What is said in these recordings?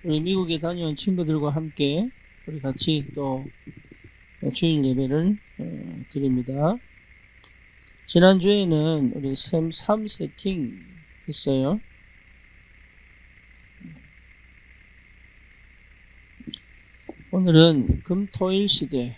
우리 미국에 다녀온 친구들과 함께 우리 같이 또 주일 예배를 드립니다. 지난주에는 우리 샘 3 세팅 했어요. 오늘은 금토일 시대,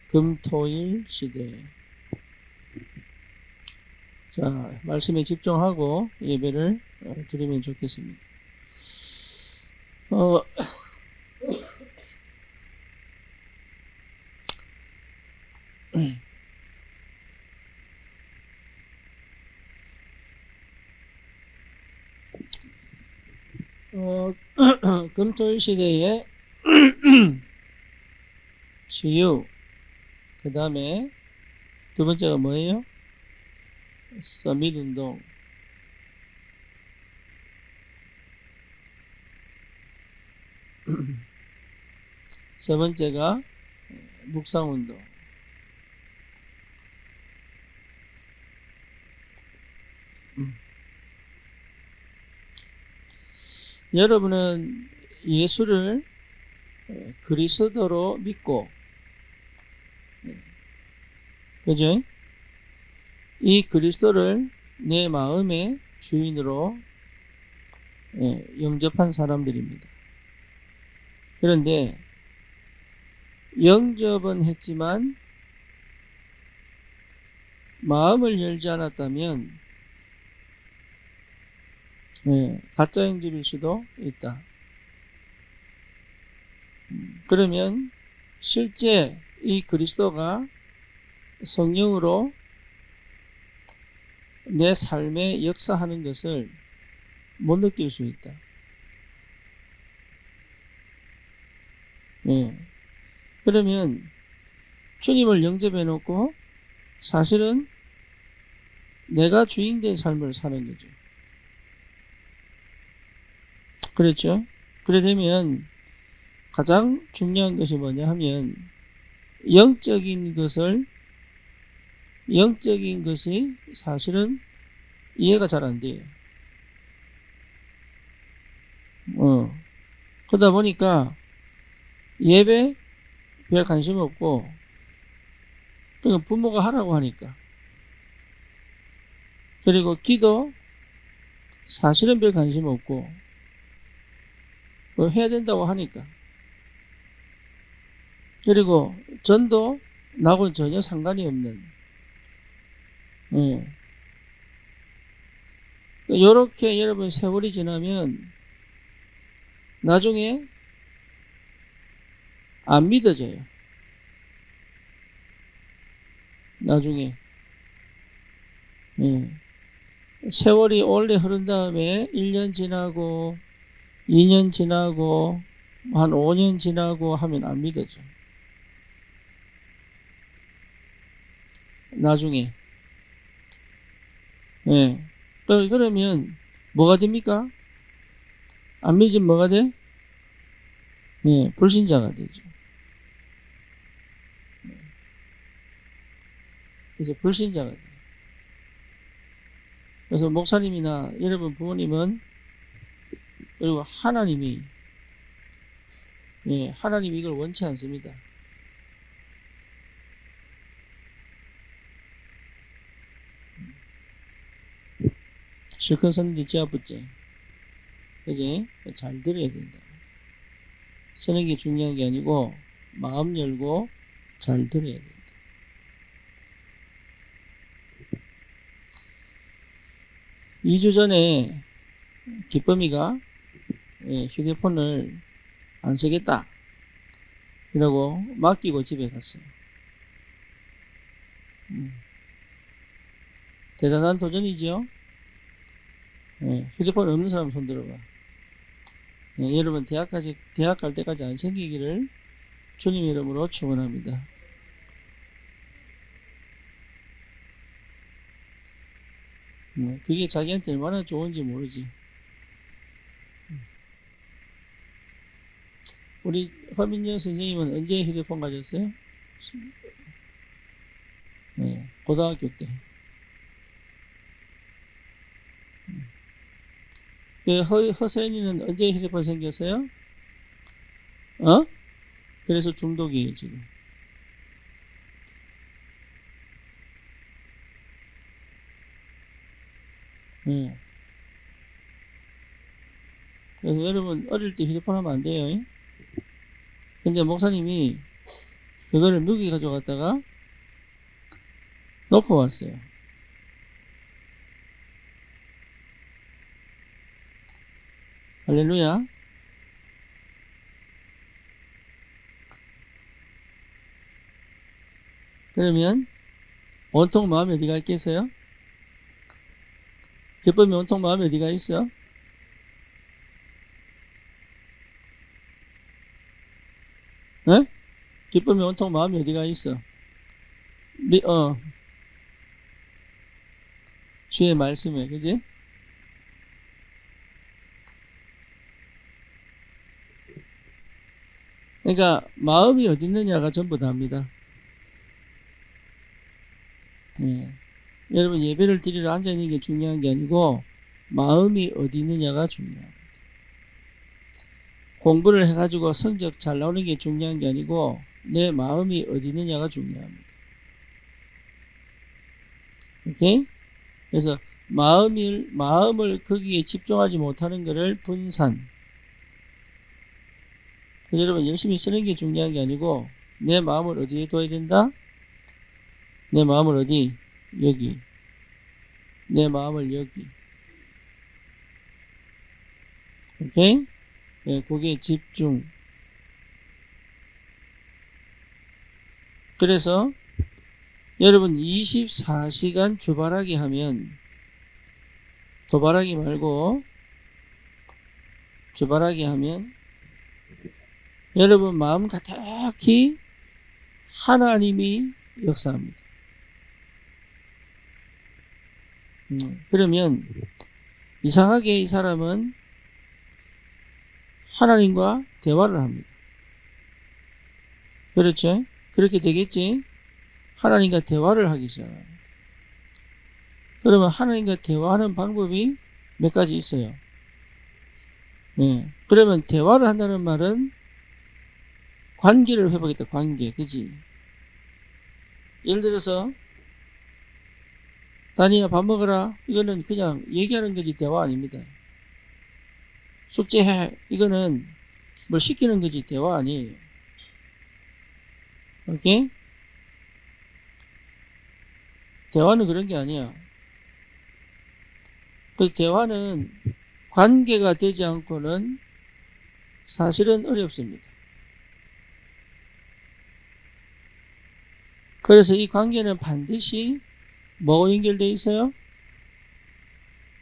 금토일 시대. 자, 말씀에 집중하고 예배를 드리면 좋겠습니다. 금토일 시대에 치유, 그 다음에 두 번째가 뭐예요? 서밋 운동. 세 번째가 묵상 운동. 여러분은 예수를 그리스도로 믿고, 그죠? 이 그리스도를 내 마음의 주인으로 영접한 사람들입니다. 그런데 영접은 했지만 마음을 열지 않았다면 가짜 영접일 수도 있다. 그러면 실제 이 그리스도가 성령으로 내 삶에 역사하는 것을 못 느낄 수 있다. 그러면 주님을 영접해 놓고 사실은 내가 주인된 삶을 사는 거죠. 그렇죠? 그래 되면 가장 중요한 것이 뭐냐 하면 영적인 것이 사실은 이해가 잘 안 돼요. 그러다 보니까 예배 별 관심 없고, 그러니까 부모가 하라고 하니까, 그리고 기도 사실은 별 관심 없고, 뭐 해야 된다고 하니까, 그리고 전도 나하고는 전혀 상관이 없는, 요렇게 여러분 세월이 지나면 나중에 안 믿어져요. 나중에 세월이 오래 흐른 다음에 1년 지나고 2년 지나고 한 5년 지나고 하면 안 믿어져. 나중에 그러면 뭐가 됩니까? 안 믿으면 뭐가 돼? 불신자가 되죠. 그래서 불신자가 돼요. 그래서 목사님이나 여러분 부모님은, 그리고 하나님이 이걸 원치 않습니다. 실컷 서는데 지 아프지? 그지? 잘 들어야 된다. 서는 게 중요한 게 아니고 마음 열고 잘 들어야 된다. 2주 전에 기쁨이가 휴대폰을 안 쓰겠다 이러고 맡기고 집에 갔어요. 대단한 도전이죠. 휴대폰 없는 사람 손 들어봐. 여러분 대학 갈 때까지 안 생기기를 주님 이름으로 축원합니다. 그게 자기한테 얼마나 좋은지 모르지. 우리 허민영 선생님은 언제 휴대폰 가졌어요? 네, 고등학교 때. 그 허서연이는 언제 휴대폰 생겼어요? 어? 그래서 중독이에요, 지금. 네. 그래서 여러분, 어릴 때 휴대폰 하면 안 돼요. 근데 목사님이 그거를 묵이 가져갔다가 놓고 왔어요. 할렐루야. 그러면 온통 마음이 어디가 있겠어요? 기쁨이 온통 마음이 어디가 있어? 네? 기쁨이 온통 마음이 어디가 있어? 주의 말씀에, 그지? 그러니까 마음이 어디 있느냐가 전부 다입니다. 네. 여러분 예배를 드리러 앉아 있는 게 중요한 게 아니고 마음이 어디 있느냐가 중요합니다. 공부를 해가지고 성적 잘 나오는 게 중요한 게 아니고 내 마음이 어디 있느냐가 중요합니다. 오케이? 그래서 마음을 거기에 집중하지 못하는 것을 분산. 여러분 열심히 쓰는 게 중요한 게 아니고 내 마음을 어디에 둬야 된다? 내 마음을 어디? 여기. 내 마음을 여기. 오케이? 네, 거기에 집중. 그래서 여러분 24시간 주바라기 하면 도바라기 말고 주바라기 하면 여러분 마음 가득히 하나님이 역사합니다. 그러면 이상하게 이 사람은 하나님과 대화를 합니다. 그렇죠? 그렇게 되겠지? 하나님과 대화를 하기 시작합니다. 그러면 하나님과 대화하는 방법이 몇 가지 있어요. 네. 그러면 대화를 한다는 말은 관계를 회복했다. 관계. 그지? 예를 들어서 다니야 밥 먹어라. 이거는 그냥 얘기하는 거지 대화 아닙니다. 숙제해. 이거는 뭘 시키는 거지 대화 아니에요. 오케이? 대화는 그런 게 아니야. 그래서 대화는 관계가 되지 않고는 사실은 어렵습니다. 그래서 이 관계는 반드시 뭐하고 연결되어 있어요?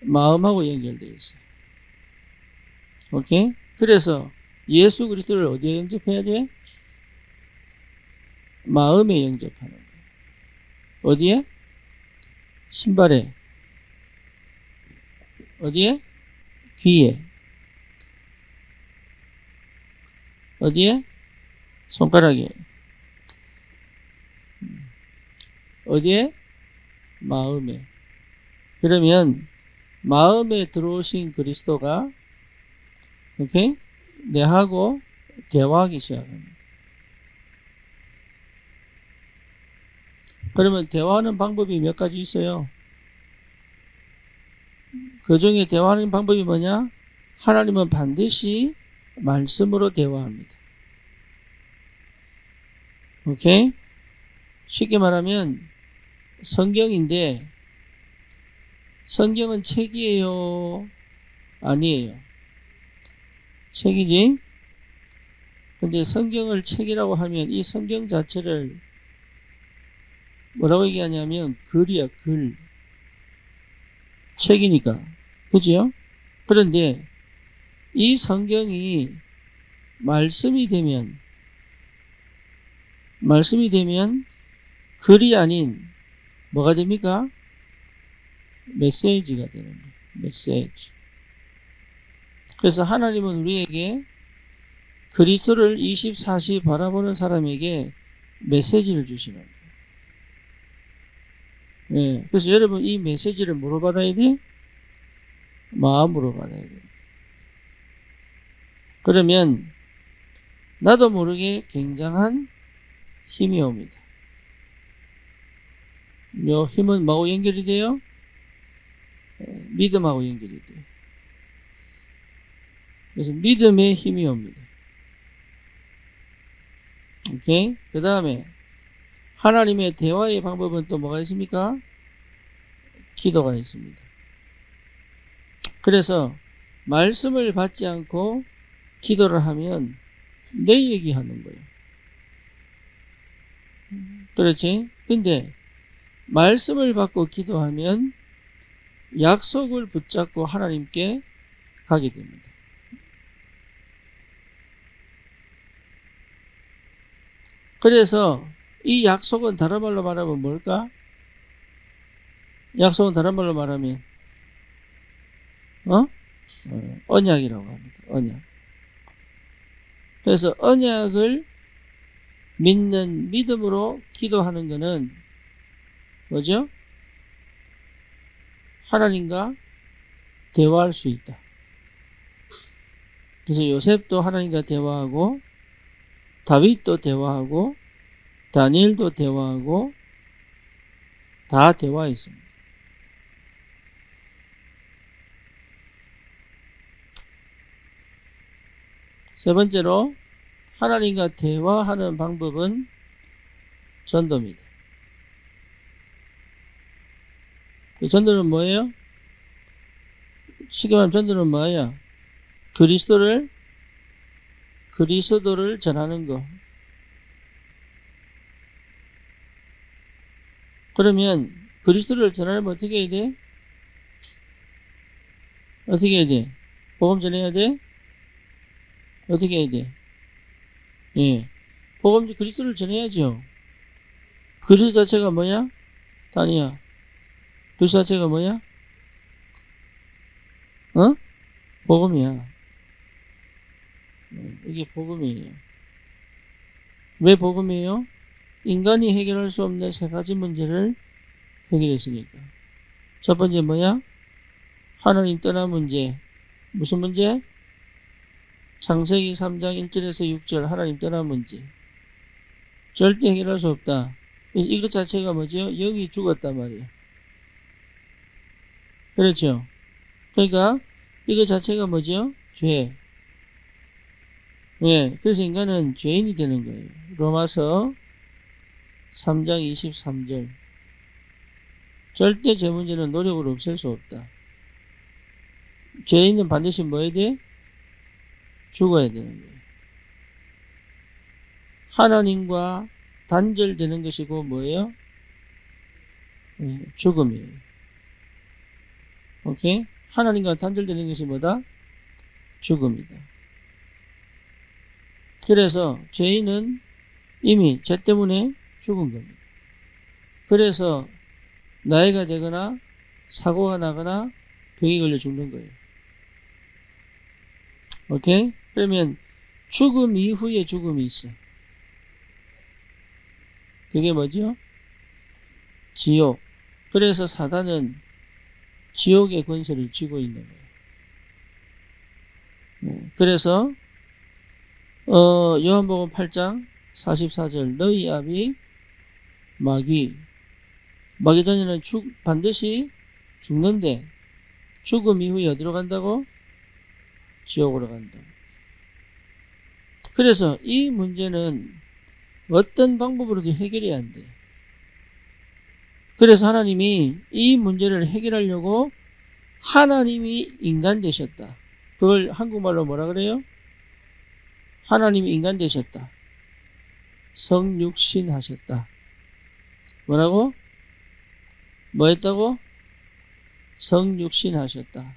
마음하고 연결되어 있어요. 오케이? 그래서 예수 그리스도를 어디에 영접해야 돼? 마음에 영접하는 거예요. 어디에? 신발에. 어디에? 귀에. 어디에? 손가락에. 어디에? 마음에. 그러면 마음에 들어오신 그리스도가 오케이? 내하고 대화하기 시작합니다. 그러면 대화하는 방법이 몇 가지 있어요. 그 중에 대화하는 방법이 뭐냐? 하나님은 반드시 말씀으로 대화합니다. 오케이? 쉽게 말하면 성경인데 성경은 책이에요? 아니에요. 책이지? 근데 성경을 책이라고 하면 이 성경 자체를 뭐라고 얘기하냐면 글이야, 글. 책이니까. 그죠? 그런데 이 성경이 말씀이 되면 글이 아닌 뭐가 됩니까? 메시지가 되는 거예요. 메시지. 그래서 하나님은 우리에게 그리스도를 24시 바라보는 사람에게 메시지를 주시는 거예요. 네. 그래서 여러분 이 메시지를 뭐로 받아야 돼? 마음으로 받아야 돼요. 그러면 나도 모르게 굉장한 힘이 옵니다. 요 힘은 뭐하고 연결이 돼요? 믿음하고 연결이 돼요. 그래서 믿음의 힘이 옵니다. 오케이? 그 다음에 하나님의 대화의 방법은 또 뭐가 있습니까? 기도가 있습니다. 그래서 말씀을 받지 않고 기도를 하면 내 얘기하는 거예요. 그렇지? 근데 말씀을 받고 기도하면 약속을 붙잡고 하나님께 가게 됩니다. 그래서 이 약속은 다른 말로 말하면 뭘까? 약속은 다른 말로 말하면 언약이라고 합니다. 언약. 그래서 언약을 믿는 믿음으로 기도하는 것은 뭐죠? 하나님과 대화할 수 있다. 그래서 요셉도 하나님과 대화하고 다윗도 대화하고 다니엘도 대화하고 다 대화했습니다. 세 번째로 하나님과 대화하는 방법은 전도입니다. 전도는 뭐예요? 쉽게 말하면 전도는 뭐예요? 그리스도를 전하는 거. 그러면 그리스도를 전하려면 어떻게 해야 돼? 어떻게 해야 돼? 복음 전해야 돼? 어떻게 해야 돼? 예. 그리스도를 전해야죠. 그리스도 자체가 뭐야? 다니야. 그리스도 자체가 뭐야? 복음이야. 이게 복음이에요. 왜 복음이에요? 인간이 해결할 수 없는 세 가지 문제를 해결했으니까. 첫 번째 뭐야? 하나님 떠난 문제. 무슨 문제? 창세기 3장 1절에서 6절 하나님 떠난 문제. 절대 해결할 수 없다. 그래서 이것 자체가 뭐죠? 영이 죽었단 말이에요. 그렇죠? 그러니까 이것 자체가 뭐죠? 죄. 예, 그래서 인간은 죄인이 되는 거예요. 로마서 3장 23절. 절대 죄 문제는 노력으로 없앨 수 없다. 죄인은 반드시 뭐 해야 돼? 죽어야 되는 거예요. 하나님과 단절되는 것이고 뭐예요? 죽음이에요. 오케이? 하나님과 단절되는 것이 뭐다? 죽음이다. 그래서 죄인은 이미 죄 때문에 죽은 겁니다. 그래서 나이가 되거나 사고가 나거나 병이 걸려 죽는 거예요. 오케이? 그러면 죽음 이후에 죽음이 있어. 그게 뭐죠? 지옥. 그래서 사단은 지옥의 권세를 쥐고 있는 거예요. 그래서 요한복음 8장 44절 너희 아비 마귀 전에는 반드시 죽는데 죽음 이후에 어디로 간다고? 지옥으로 간다고. 그래서 이 문제는 어떤 방법으로도 해결이 안 돼. 그래서 하나님이 이 문제를 해결하려고 하나님이 인간 되셨다. 그걸 한국말로 뭐라 그래요? 하나님이 인간 되셨다. 성육신 하셨다. 뭐라고? 뭐 했다고? 성육신 하셨다.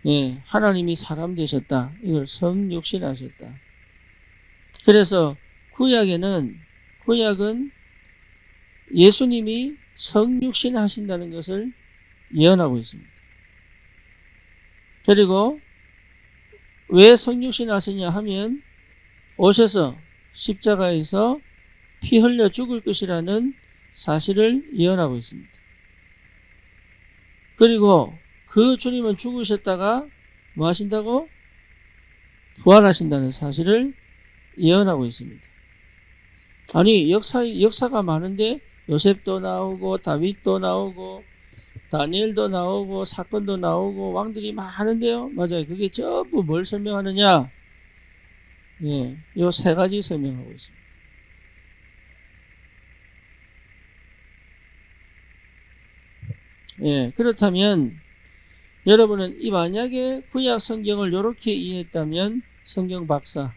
예, 하나님이 사람 되셨다. 이걸 성육신 하셨다. 그래서 구약은 예수님이 성육신 하신다는 것을 예언하고 있습니다. 그리고 왜 성육신 하시냐 하면 오셔서 십자가에서 피 흘려 죽을 것이라는 사실을 예언하고 있습니다. 그리고 그 주님은 죽으셨다가 뭐 하신다고? 부활하신다는 사실을 예언하고 있습니다. 아니 역사가 많은데 요셉도 나오고 다윗도 나오고 다니엘도 나오고 사건도 나오고 왕들이 많은데요. 맞아요. 그게 전부 뭘 설명하느냐? 예, 요 세 가지 설명하고 있습니다. 예, 그렇다면 여러분은 이 만약에 구약 성경을 이렇게 이해했다면 성경 박사.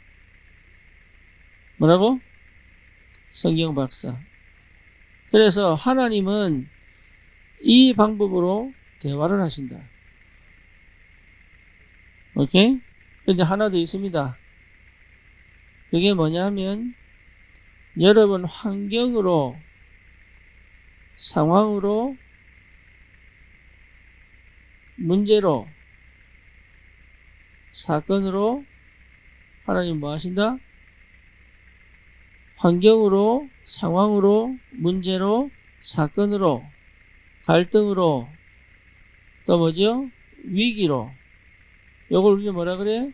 뭐라고? 성경 박사. 그래서 하나님은 이 방법으로 대화를 하신다. 오케이? 근데 하나 더 있습니다. 그게 뭐냐면 여러분 환경으로, 상황으로, 문제로, 사건으로 하나님 뭐 하신다? 환경으로, 상황으로, 문제로, 사건으로, 갈등으로, 또 뭐죠? 위기로. 요걸 우리는 뭐라 그래?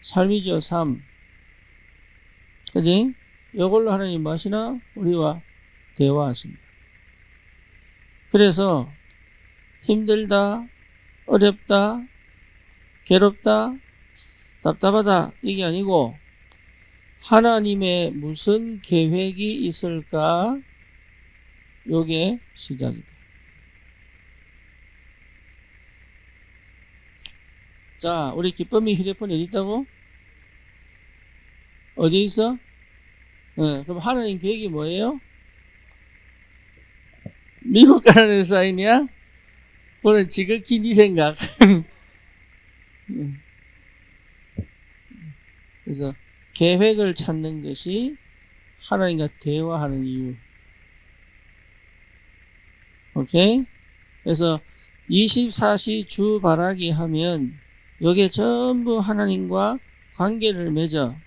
삶이죠, 삶. 그지? 요걸로 하나님 뭐 하시나? 우리와 대화하신다. 그래서 힘들다, 어렵다, 괴롭다, 답답하다 이게 아니고 하나님의 무슨 계획이 있을까? 요게 시작이다. 자, 우리 기쁨이 휴대폰이 어디 있다고? 어디 있어? 그럼 하나님 계획이 뭐예요? 미국 가라는 사인이야? 그거는 지극히 네 생각. 그래서 계획을 찾는 것이 하나님과 대화하는 이유. 오케이? 그래서 24시 주 바라기 하면 요게 전부 하나님과 관계를 맺어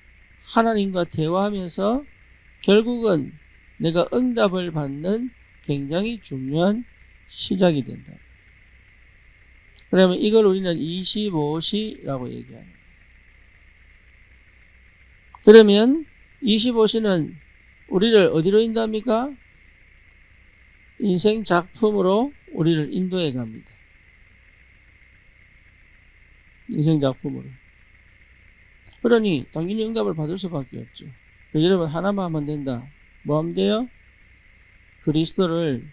하나님과 대화하면서 결국은 내가 응답을 받는 굉장히 중요한 시작이 된다. 그러면 이걸 우리는 25시라고 얘기합니다. 그러면 25시는 우리를 어디로 인도합니까? 인생 작품으로 우리를 인도해 갑니다. 인생 작품으로. 그러니 당연히 응답을 받을 수밖에 없죠. 여러분 하나만 하면 된다. 뭐 하면 돼요? 그리스도를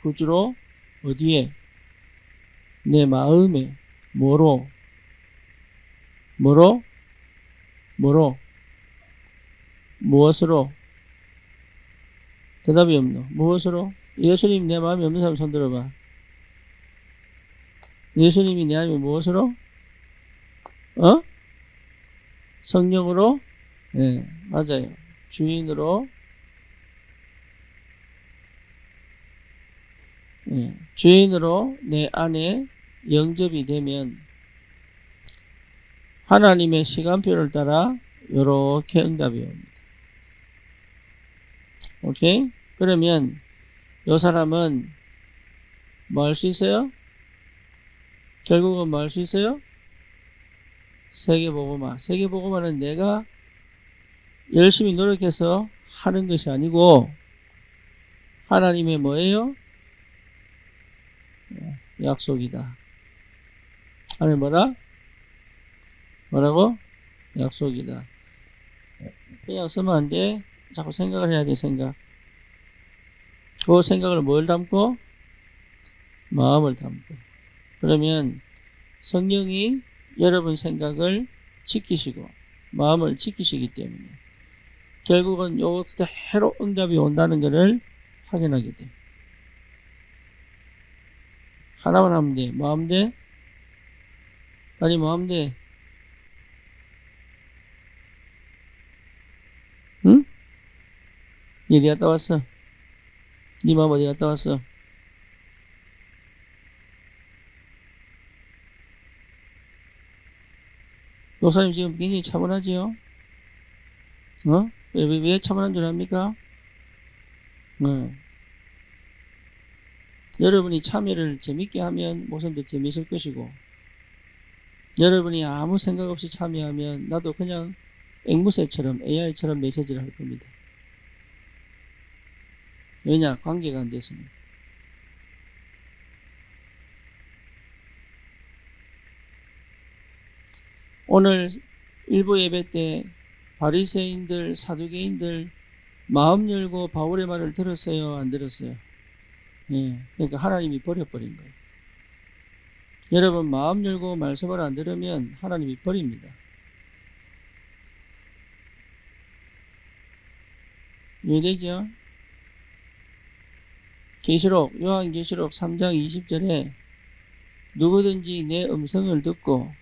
구주로 어디에? 내 마음에. 뭐로? 무엇으로? 대답이 없노. 무엇으로? 예수님 내 마음에 없는 사람 손 들어봐. 예수님이 내 안에 무엇으로? 성령으로? 네, 맞아요. 주인으로. 네, 주인으로 내 안에 영접이 되면 하나님의 시간표를 따라 이렇게 응답이 옵니다. 오케이? 그러면 이 사람은 뭐 할 수 있어요? 결국은 뭐 할 수 있어요? 세계복음화. 세계복음화는 내가 열심히 노력해서 하는 것이 아니고 하나님의 뭐예요? 약속이다. 하나님 뭐라고? 약속이다. 그냥 쓰면 안 돼. 자꾸 생각을 해야 돼, 생각. 그 생각을 뭘 담고? 마음을 담고. 그러면 성령이 여러분 생각을 지키시고 마음을 지키시기 때문에 결국은 요 그대로 응답이 온다는 것을 확인하게 돼. 하나만 하면 돼. 뭐 하면 돼? 아니 뭐 하면 돼? 응? 니 어디 갔다 왔어? 니 마음 어디 갔다 왔어? 목사님 지금 굉장히 차분하지요? 왜 차분한 줄 압니까? 여러분이 참여를 재밌게 하면 목사님도 재밌을 것이고, 여러분이 아무 생각 없이 참여하면 나도 그냥 앵무새처럼 AI처럼 메시지를 할 겁니다. 왜냐? 관계가 안 됐으니까. 오늘 일부 예배 때 바리새인들, 사두개인들 마음 열고 바울의 말을 들었어요? 안 들었어요? 예, 그러니까 하나님이 버려버린 거예요. 여러분 마음 열고 말씀을 안 들으면 하나님이 버립니다. 이해되죠? 계시록, 요한계시록 3장 20절에 누구든지 내 음성을 듣고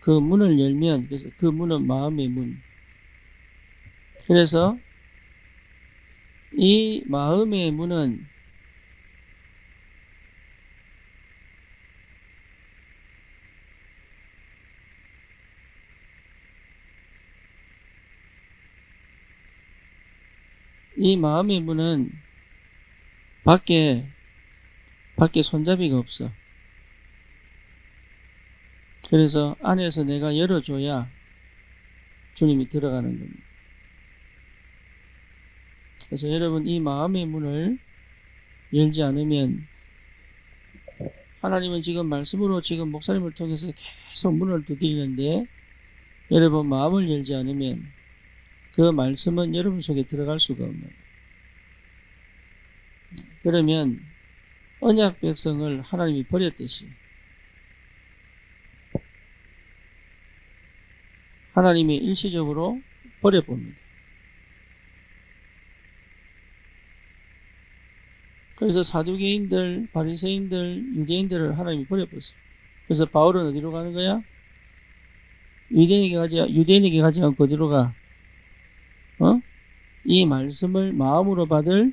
그 문을 열면, 그래서 그 문은 마음의 문. 그래서 이 마음의 문은 밖에 손잡이가 없어. 그래서 안에서 내가 열어줘야 주님이 들어가는 겁니다. 그래서 여러분 이 마음의 문을 열지 않으면, 하나님은 지금 말씀으로 지금 목사님을 통해서 계속 문을 두드리는데 여러분 마음을 열지 않으면 그 말씀은 여러분 속에 들어갈 수가 없는 거예요. 그러면 언약 백성을 하나님이 버렸듯이 하나님이 일시적으로 버려봅니다. 그래서 사두개인들, 바리새인들, 유대인들을 하나님이 버려버렸어요. 그래서 바울은 어디로 가는 거야? 유대인에게 가지 않고 어디로 가? 이 말씀을 마음으로 받을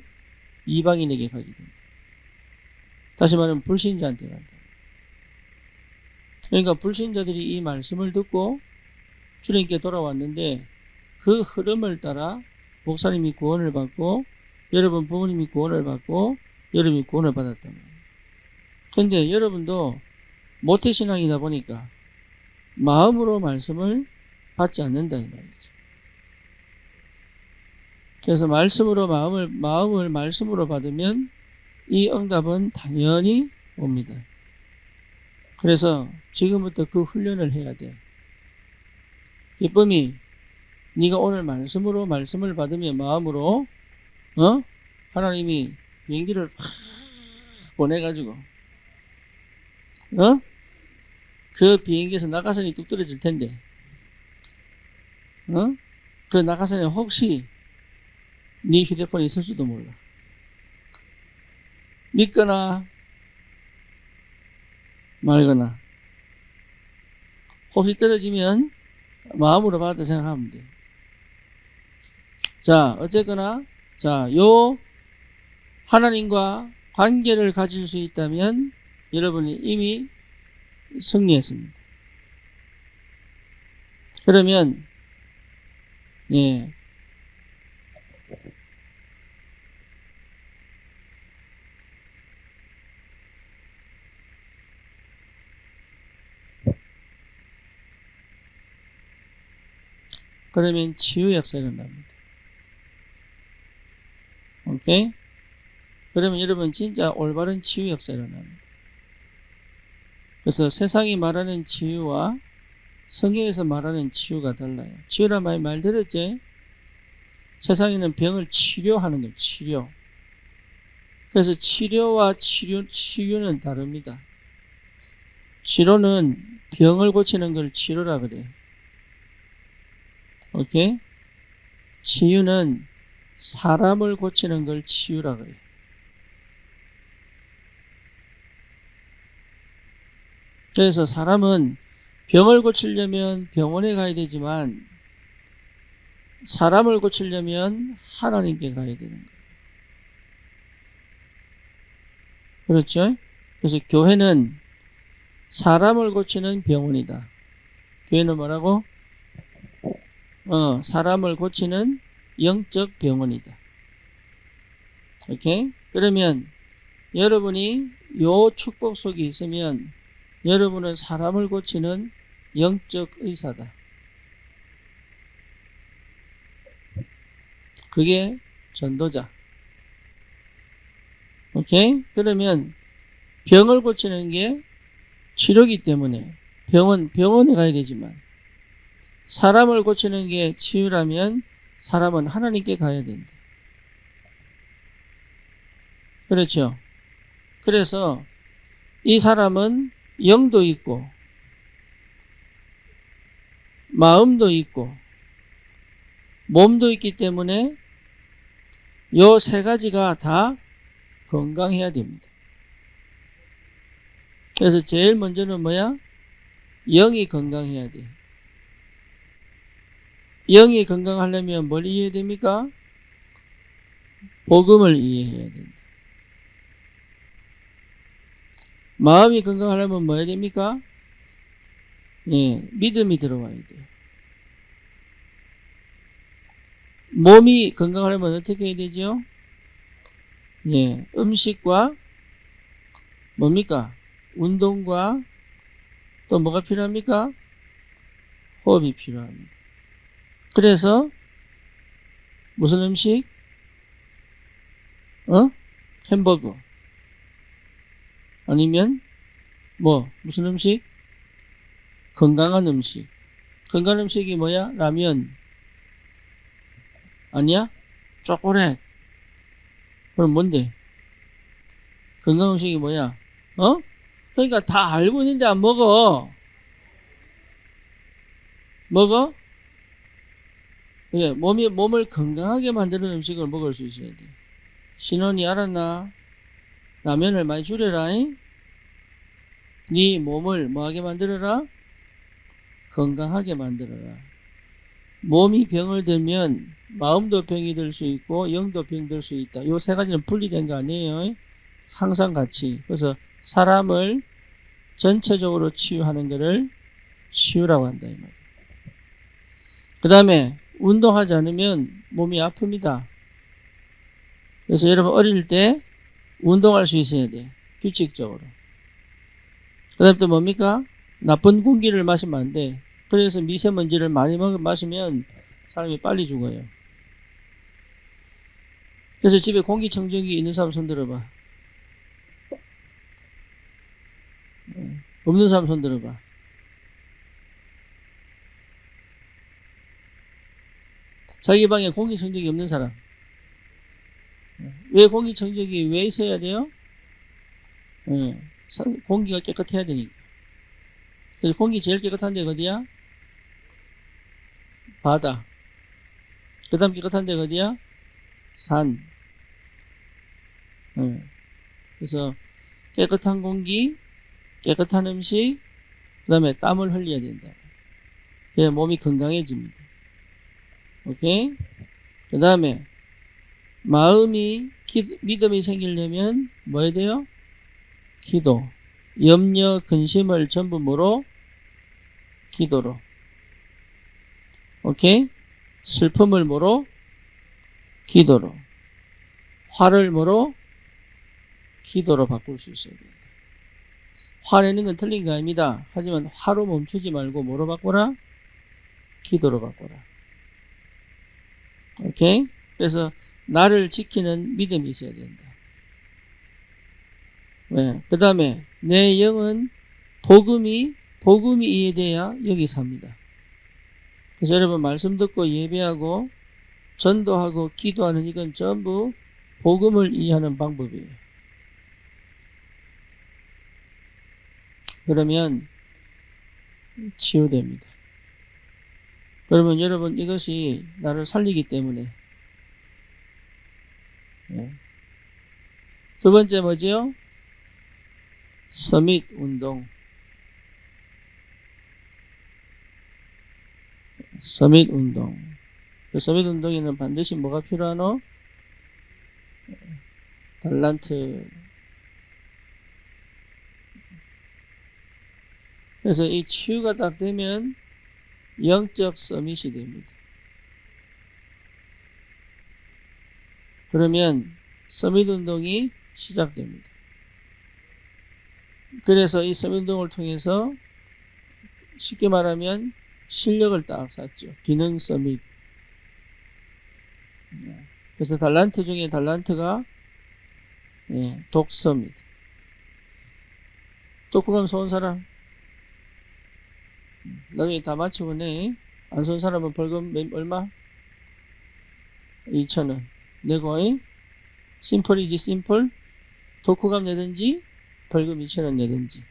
이방인에게 가게 됩니다. 다시 말하면 불신자한테 간다. 그러니까 불신자들이 이 말씀을 듣고 주님께 돌아왔는데 그 흐름을 따라 목사님이 구원을 받고 여러분 부모님이 구원을 받고 여러분이 구원을 받았단 말이에요. 그런데 여러분도 모태신앙이다 보니까 마음으로 말씀을 받지 않는다 이 말이죠. 그래서 마음을 말씀으로 받으면 이 응답은 당연히 옵니다. 그래서 지금부터 그 훈련을 해야 돼. 기쁨이 네가 오늘 말씀으로 말씀을 받으면 마음으로 하나님이 비행기를 확 보내가지고 그 비행기에서 낙하산이 뚝 떨어질 텐데 그 낙하산에 혹시 네 휴대폰이 있을 수도 몰라. 믿거나 말거나 혹시 떨어지면 마음으로 받았다 생각하면 돼. 자, 어쨌거나 요 하나님과 관계를 가질 수 있다면 여러분이 이미 승리했습니다. 그러면 그러면 치유 역사가 일어납니다. 오케이? 그러면 여러분 진짜 올바른 치유 역사가 일어납니다. 그래서 세상이 말하는 치유와 성경에서 말하는 치유가 달라요. 치유란 말 들었지? 세상에는 병을 치료하는 거예요. 치료. 그래서 치료와 치유는 다릅니다. 치료는 병을 고치는 걸 치료라 그래요. 오케이? 치유는 사람을 고치는 걸 치유라 그래요. 그래서 사람은 병을 고치려면 병원에 가야 되지만 사람을 고치려면 하나님께 가야 되는 거예요. 그렇죠? 그래서 교회는 사람을 고치는 병원이다. 교회는 뭐라고? 사람을 고치는 영적 병원이다. 오케이? 그러면 여러분이 요 축복 속에 있으면 여러분은 사람을 고치는 영적 의사다. 그게 전도자. 오케이? 그러면 병을 고치는 게 치료기 때문에 병원에 가야 되지만 사람을 고치는 게 치유라면 사람은 하나님께 가야 된다. 그렇죠? 그래서 이 사람은 영도 있고 마음도 있고 몸도 있기 때문에 요 세 가지가 다 건강해야 됩니다. 그래서 제일 먼저는 뭐야? 영이 건강해야 돼. 영이 건강하려면 뭘 이해해야 됩니까? 복음을 이해해야 된다. 마음이 건강하려면 뭐 해야 됩니까? 예, 믿음이 들어와야 돼요. 몸이 건강하려면 어떻게 해야 되죠? 예, 음식과 뭡니까? 운동과 또 뭐가 필요합니까? 호흡이 필요합니다. 그래서 무슨 음식? 햄버거. 아니면 무슨 음식? 건강한 음식. 건강한 음식이 뭐야? 라면. 아니야? 초콜릿. 그럼 뭔데? 건강한 음식이 뭐야? 그러니까 다 알고 있는데 안 먹어. 먹어? 예, 몸을 건강하게 만드는 음식을 먹을 수 있어야 돼. 신혼이 알았나? 라면을 많이 줄여라. 네 몸을 뭐하게 만들어라? 건강하게 만들어라. 몸이 병을 들면 마음도 병이 들 수 있고 영도 병이 들 수 있다. 요 세 가지는 분리된 거 아니에요. 항상 같이. 그래서 사람을 전체적으로 치유하는 것을 치유라고 한다 이 말이에요. 그 다음에 운동하지 않으면 몸이 아픕니다. 그래서 여러분 어릴 때 운동할 수 있어야 돼. 규칙적으로. 그 다음에 또 뭡니까? 나쁜 공기를 마시면 안 돼. 그래서 미세먼지를 많이 마시면 사람이 빨리 죽어요. 그래서 집에 공기청정기 있는 사람 손 들어봐. 없는 사람 손 들어봐. 자기 방에 공기청정기 없는 사람. 왜 공기청정기 왜 있어야 돼요? 공기가 깨끗해야 되니까. 그래서 공기 제일 깨끗한 데가 어디야? 바다. 그 다음 깨끗한 데가 어디야? 산. 그래서 깨끗한 공기, 깨끗한 음식, 그 다음에 땀을 흘려야 된다. 그래야 몸이 건강해집니다. 오케이? 그 다음에 마음이 믿음이 생기려면 뭐 해야 돼요? 기도. 염려, 근심을 전부 뭐로? 기도로. 오케이? 슬픔을 뭐로? 기도로. 화를 뭐로? 기도로 바꿀 수 있어야 된다. 화내는 건 틀린 거 아닙니다. 하지만 화로 멈추지 말고 뭐로 바꿔라? 기도로 바꿔라. 오케이? 그래서 나를 지키는 믿음이 있어야 된다. 네. 그 다음에 내 영은 복음이 이해돼야 여기 삽니다. 그래서 여러분 말씀 듣고 예배하고 전도하고 기도하는 이건 전부 복음을 이해하는 방법이에요. 그러면 치유됩니다. 그러면 여러분 이것이 나를 살리기 때문에 두 번째 뭐지요? 서밋 운동. 서밋 운동. 그 서밋 운동에는 반드시 뭐가 필요하노? 달란트. 그래서 이 치유가 딱 되면 영적 서밋이 됩니다. 그러면 서밋 운동이 시작됩니다. 그래서 이 서밋 운동을 통해서 쉽게 말하면 실력을 딱 쌓죠. 기능 서밋. 그래서 달란트 중에 달란트가 독서입니다. 독후감 쏜 사람 나중에 다 마치고 안 쏜 사람은 벌금 얼마? 2,000원 내고 심플이지 심플 독후감 내든지 벌금 2,000원 내든지.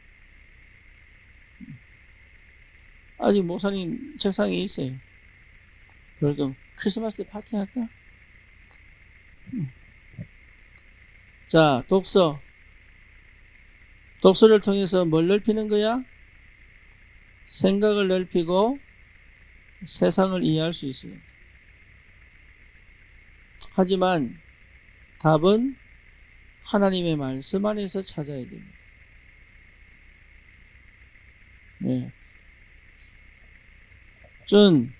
아직 목사님 책상에 있어요. 벌금. 크리스마스 때 파티할까? 자, 독서를 통해서 뭘 넓히는 거야? 생각을 넓히고 세상을 이해할 수 있어요. 하지만 답은 하나님의 말씀 안에서 찾아야 됩니다. 네. 준,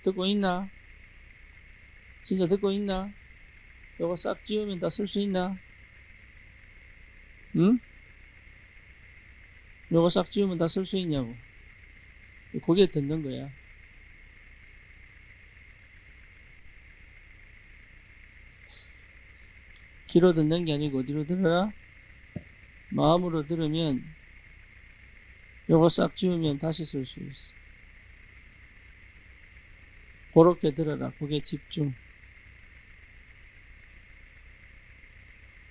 듣고 있나? 진짜 듣고 있나? 요거 싹 지우면 다 쓸 수 있나? 응? 요거 싹 지우면 다 쓸 수 있냐고. 거기에 듣는 거야. 귀로 듣는 게 아니고 어디로 들어라? 마음으로 들으면 요거 싹 지우면 다시 쓸 수 있어. 그렇게 들어라. 거기에 집중.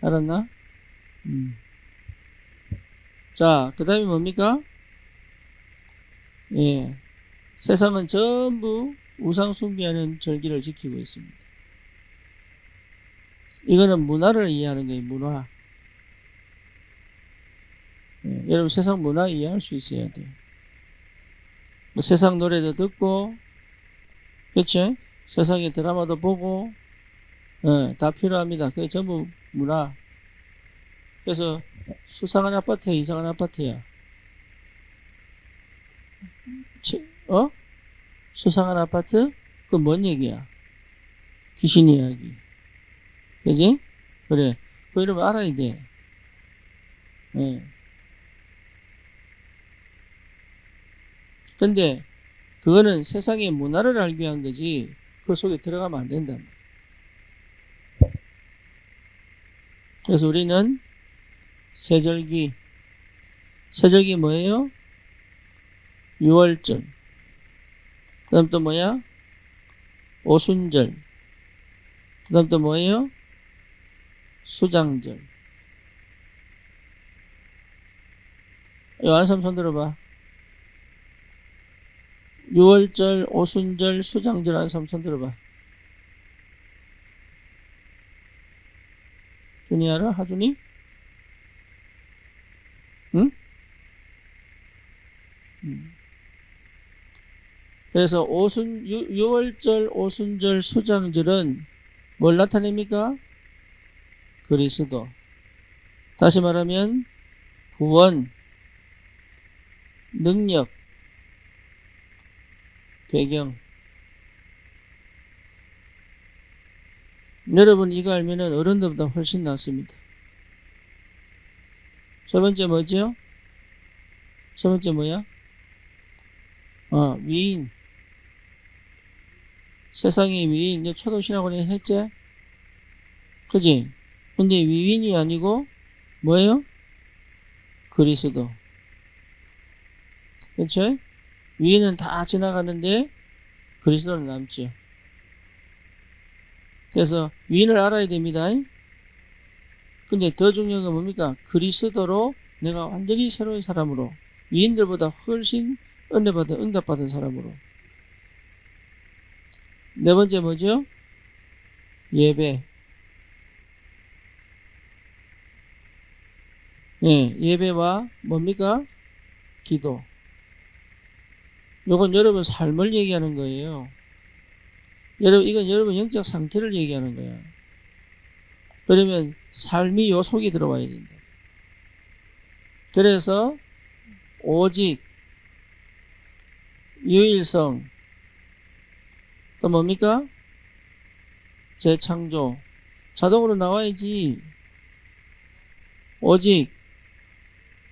알았나? 자, 그 다음에 뭡니까? 세상은 전부 우상 숭배하는 절기를 지키고 있습니다. 이거는 문화를 이해하는 거예요. 문화. 여러분 세상 문화 이해할 수 있어야 돼요. 세상 노래도 듣고, 그렇죠? 세상의 드라마도 보고, 다 필요합니다. 그게 전부 문화. 그래서 수상한 아파트야, 이상한 아파트야. 수상한 아파트? 그건 뭔 얘기야? 귀신 이야기. 그지? 그래. 그거 이러면 알아야 돼. 근데 그거는 세상의 문화를 알기 위한 거지 그 속에 들어가면 안 된다. 그래서 우리는 세절기 뭐예요? 유월절. 그 다음 또 뭐야? 오순절. 그 다음 또 뭐예요? 수장절. 요한삼 손 들어봐. 유월절, 오순절, 수장절 한삼 손 들어봐. 준이 알아? 하준이? 응? 그래서 유월절, 오순절, 수장절은 뭘 나타냅니까? 그리스도. 다시 말하면 구원, 능력, 배경. 여러분 이거 알면은 어른들보다 훨씬 낫습니다. 세 번째 뭐지요? 세 번째 뭐야? 위인. 세상의 위인. 초등신학원에서 했지? 그지? 근데 위인이 아니고 뭐예요? 그리스도. 그렇죠? 위인은 다 지나가는데 그리스도는 남죠. 그래서 위인을 알아야 됩니다. 근데 더 중요한 건 뭡니까? 그리스도로 내가 완전히 새로운 사람으로, 위인들보다 훨씬 은혜받은 응답받은 사람으로. 네 번째 뭐죠? 예배. 예배와 뭡니까? 기도. 요건 여러분 삶을 얘기하는 거예요. 이건 여러분 영적 상태를 얘기하는 거야. 그러면 삶이 요 속에 들어와야 된다. 그래서 오직, 유일성, 또 뭡니까? 재창조. 자동으로 나와야지. 오직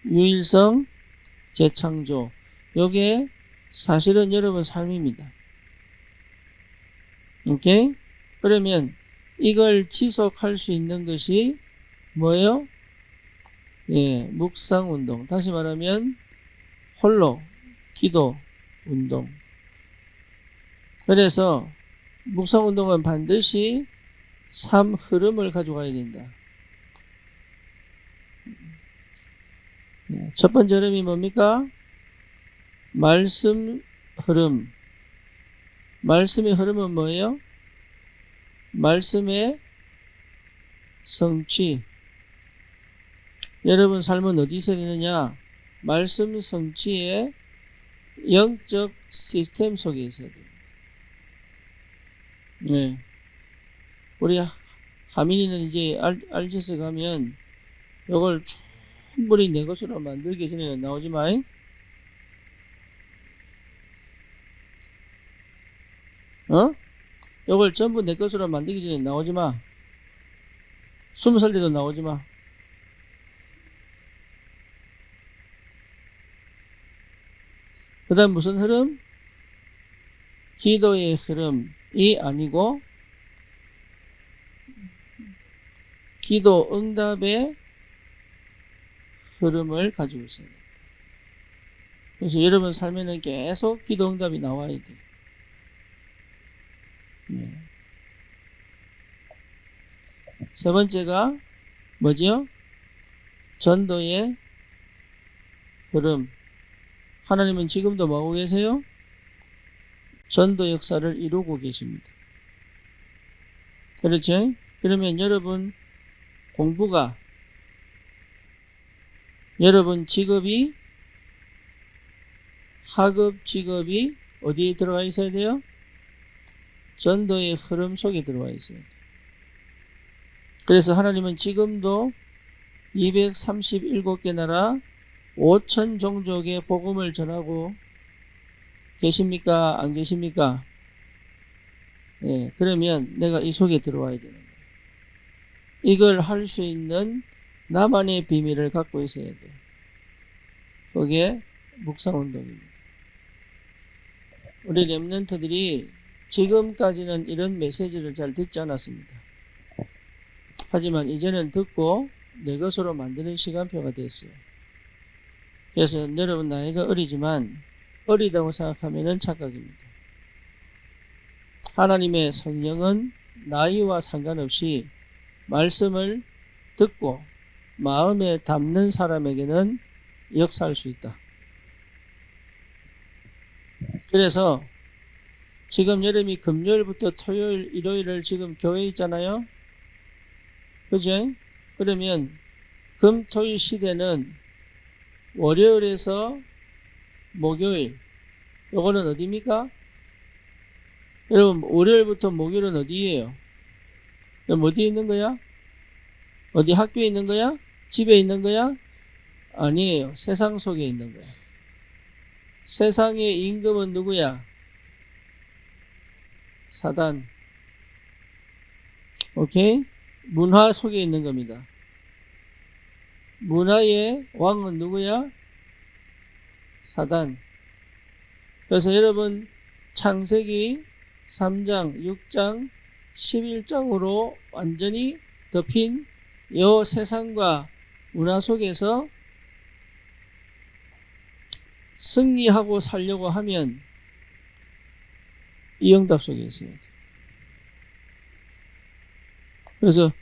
유일성 재창조. 요게 사실은 여러분 삶입니다. 오케이? 그러면 이걸 지속할 수 있는 것이 뭐예요? 예, 묵상운동. 다시 말하면 홀로 기도 운동. 그래서 묵상운동은 반드시 삶 흐름을 가져가야 된다. 첫 번째 흐름이 뭡니까? 말씀 흐름. 말씀의 흐름은 뭐예요? 말씀의 성취. 여러분 삶은 어디서 되느냐? 말씀 성취의 영적 시스템 속에 있어야 됩니다. 네. 우리 하민이는 이제 RGS 가면 이걸 충분히 내 것으로 만들기 전에 나오지 마잉. 이걸 전부 내 것으로 만들기 전에 나오지 마. 20살 때도 나오지 마. 그 다음 무슨 흐름? 기도의 흐름이 아니고 기도 응답의 흐름을 가지고 있어야 됩니다. 그래서 여러분 삶에는 계속 기도 응답이 나와야 돼요. 네. 세 번째가 뭐지요? 전도의 흐름. 하나님은 지금도 뭐하고 계세요? 전도 역사를 이루고 계십니다. 그렇죠? 그러면 여러분 공부가, 여러분 직업이, 학업 직업이 어디에 들어가 있어야 돼요? 전도의 흐름 속에 들어와 있어야 돼요. 그래서 하나님은 지금도 237개 나라 5천 종족의 복음을 전하고 계십니까? 안 계십니까? 예, 그러면 내가 이 속에 들어와야 되는 거예요. 이걸 할 수 있는 나만의 비밀을 갖고 있어야 돼요. 그게 묵상운동입니다. 우리 렘넌트들이 지금까지는 이런 메시지를 잘 듣지 않았습니다. 하지만 이제는 듣고 내 것으로 만드는 시간표가 됐어요. 그래서 여러분 나이가 어리지만 어리다고 생각하면 착각입니다. 하나님의 성령은 나이와 상관없이 말씀을 듣고 마음에 담는 사람에게는 역사할 수 있다. 그래서 지금 여름이 금요일부터 토요일, 일요일을 지금 교회에 있잖아요. 그죠? 그러면 금, 토, 일 시대는 월요일에서 목요일. 요거는 어디입니까? 여러분, 월요일부터 목요일은 어디예요? 그럼 어디에 있는 거야? 어디 학교에 있는 거야? 집에 있는 거야? 아니에요. 세상 속에 있는 거야. 세상의 임금은 누구야? 사단. 오케이? 문화 속에 있는 겁니다. 문화의 왕은 누구야? 사단. 그래서 여러분 창세기 3장, 6장, 11장으로 완전히 덮인 이 세상과 문화 속에서 승리하고 살려고 하면 이 응답 속에 있어야 돼. 그래서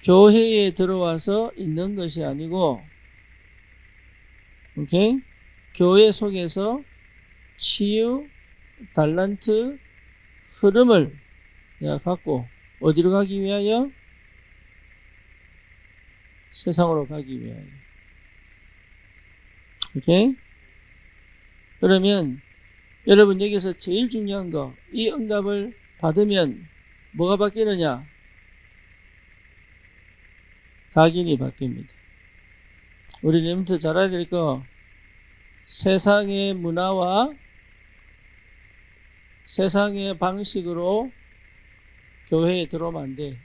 교회에 들어와서 있는 것이 아니고, 오케이? 교회 속에서 치유, 달란트, 흐름을 내가 갖고 어디로 가기 위하여? 세상으로 가기 위하여. 오케이? 그러면 여러분 여기서 제일 중요한 거, 이 응답을 받으면 뭐가 바뀌느냐? 각인이 바뀝니다. 우리 렘넌트 잘 알아야 될 거, 세상의 문화와 세상의 방식으로 교회에 들어오면 안 돼.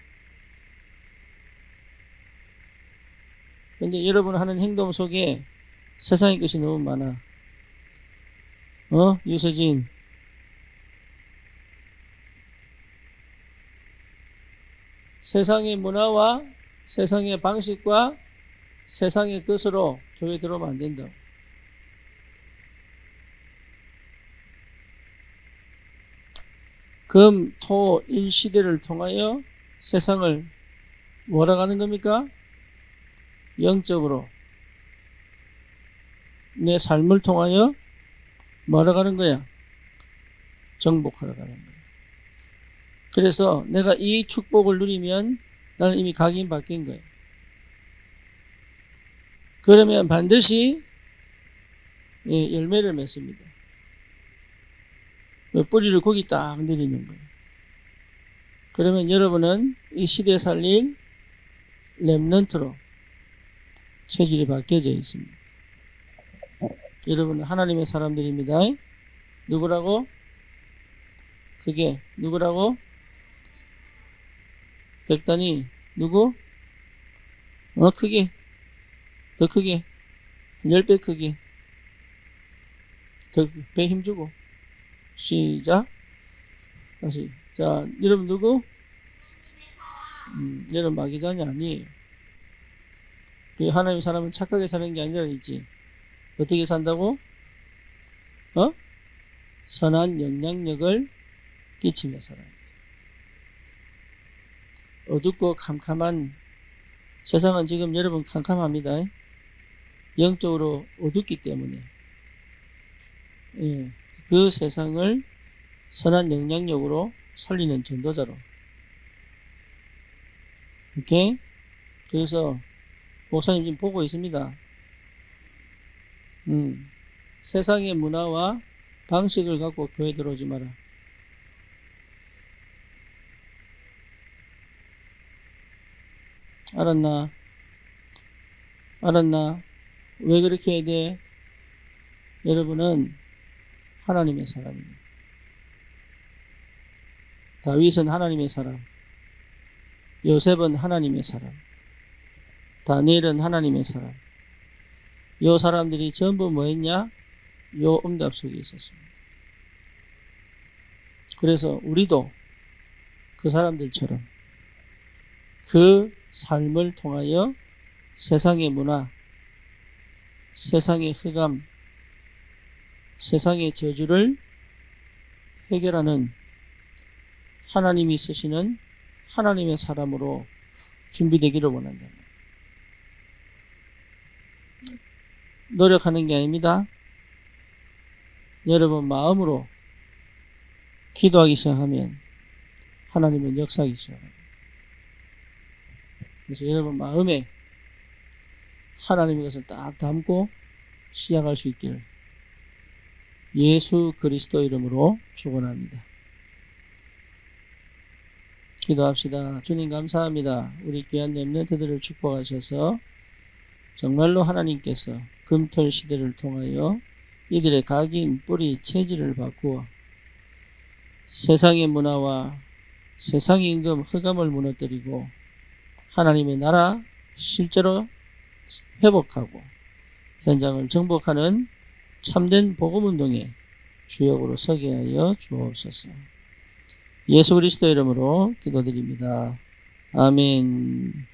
근데 여러분 하는 행동 속에 세상의 것이 너무 많아. 유서진. 세상의 문화와 세상의 방식과 세상의 것으로 교회 들어오면 안 된다. 금, 토, 일 시대를 통하여 세상을 뭐라 하는 겁니까? 영적으로. 내 삶을 통하여 뭐라 하는 거야? 정복하러 가는 거야. 그래서 내가 이 축복을 누리면 나는 이미 각인바뀐 거예요. 그러면 반드시 열매를 맺습니다. 뿌리를 거기 딱 내리는 거예요. 그러면 여러분은 이 시대에 살릴 렘넌트로 체질이 바뀌어져 있습니다. 여러분은 하나님의 사람들입니다. 누구라고? 그게 누구라고? 백단이 누구? 크게. 더 크게. 10배 크게. 더 배 힘주고. 시작. 다시. 자, 여러분 누구? 여러분 마귀자녀 아니에요. 하나님 사람은 착하게 사는 게 아니라 있지. 어떻게 산다고? 선한 영향력을 끼치며 살아야 돼. 어둡고 캄캄한 세상은 지금 여러분 캄캄합니다. 영적으로 어둡기 때문에 그 세상을 선한 영향력으로 살리는 전도자로. 오케이? 그래서 목사님 지금 보고 있습니다. 세상의 문화와 방식을 갖고 교회 들어오지 마라. 알았나? 알았나? 왜 그렇게 해야 돼? 여러분은 하나님의 사람입니다. 다윗은 하나님의 사람, 요셉은 하나님의 사람, 다니엘은 하나님의 사람. 요 사람들이 전부 뭐 했냐? 요 응답 속에 있었습니다. 그래서 우리도 그 사람들처럼 그 삶을 통하여 세상의 문화, 세상의 흑암, 세상의 저주를 해결하는 하나님이 쓰시는 하나님의 사람으로 준비되기를 원한다. 노력하는 게 아닙니다. 여러분 마음으로 기도하기 시작하면 하나님은 역사하기 시작합니다. 그래서 여러분 마음에 하나님의 것을 딱 담고 시작할 수 있기를 예수 그리스도 이름으로 축원합니다. 기도합시다. 주님 감사합니다. 우리 귀한 렘넌트들을 축복하셔서 정말로 하나님께서 금토일 시대를 통하여 이들의 각인, 뿌리, 체질을 바꾸어 세상의 문화와 세상의 임금, 흑암을 무너뜨리고 하나님의 나라 실제로 회복하고 현장을 정복하는 참된 복음운동의 주역으로 서게 하여 주옵소서. 예수 그리스도 이름으로 기도드립니다. 아멘.